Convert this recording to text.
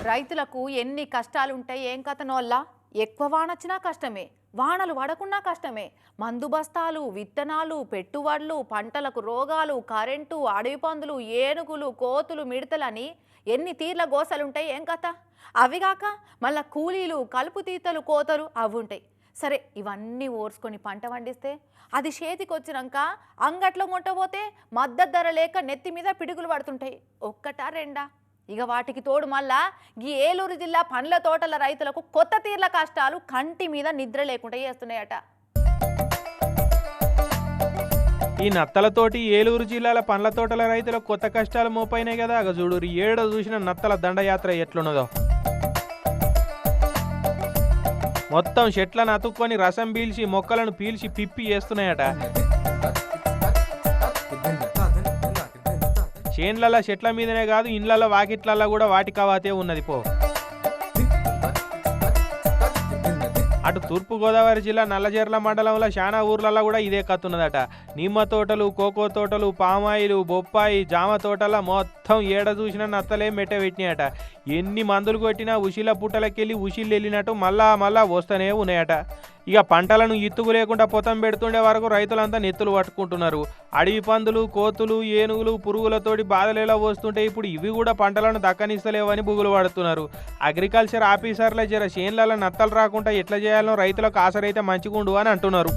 రైతులకు ఎన్ని కష్టాలుంటాయి ఏం కథనోళ్ళ ఎక్కువ వానొచ్చినా కష్టమే వానలు పడకున్నా కష్టమే మందు బస్తాలు విత్తనాలు పెట్టుబడులు పంటలకు రోగాలు కరెంటు అడవి పందులు ఏనుగులు కోతులు మిడతలని ఎన్ని తీర్ల గోసలుంటాయి ఏం కథ అవిగాక మళ్ళా కూలీలు కలుపు తీతలు కోతలు అవి ఉంటాయి సరే ఇవన్నీ ఓర్చుకొని పంట పండిస్తే అది చేతికి వచ్చినాక అంగట్లో కొంటపోతే మద్దతు ధర లేక నెత్తి మీద పిడుగులు పడుతుంటాయి ఒక్కటా రెండా ఇక వాటికి తోడు మళ్ళా ఈ ఏలూరు జిల్లా పండ్ల తోటల రైతులకు కొత్త తీర్ల కష్టాలు కంటి మీద నిద్ర లేకుండా చేస్తున్నాయట. ఈ నత్తలతోటి ఏలూరు జిల్లాల పండ్ల తోటల రైతులకు కొత్త కష్టాలు మోపైనాయి కదా. అగ చూడు ఏడ చూసిన నత్తల దండయాత్ర ఎట్లున్నదో. మొత్తం చెట్లను అతుక్కొని రసం పీల్చి మొక్కలను పీల్చి పిప్పి చేస్తున్నాయట. చేన్లలో చెట్ల మీదనే కాదు ఇండ్లలో వాకిట్లలో కూడా వాటి కవాతే ఉన్నది పో. అటు తూర్పుగోదావరి జిల్లా నల్లజర్ల మండలంలో చాలా ఊర్లలో కూడా ఇదే కత్తున్నదట. నిమ్మ తోటలు కోకో తోటలు పామాయిలు బొప్పాయి జామ తోటల మొత్తం ఏడ చూసిన నత్తలే మెట్ట పెట్టినాయట. ఎన్ని మందులు కొట్టినా ఉసిల పుట్టలకెళ్ళి ఉసిళ్ళు వెళ్ళినట్టు మళ్ళా వస్తూనే ఉన్నాయట. ఇక పంటలను ఇత్తుకు లేకుండా పొతం పెడుతుండే వరకు రైతులంతా నెత్తులు పట్టుకుంటున్నారు. అడవి పందులు కోతులు ఏనుగులు పురుగులతోటి బాధలేలా వస్తుంటే ఇప్పుడు ఇవి కూడా పంటలను దక్కనిస్తలేవని బుగులు పడుతున్నారు. అగ్రికల్చర్ ఆఫీసర్ల జర చేన్లలో నత్తలు రాకుండా ఎట్లా చేయాలనో రైతులకు ఆసరైతే మంచిగుండు అని అంటున్నారు.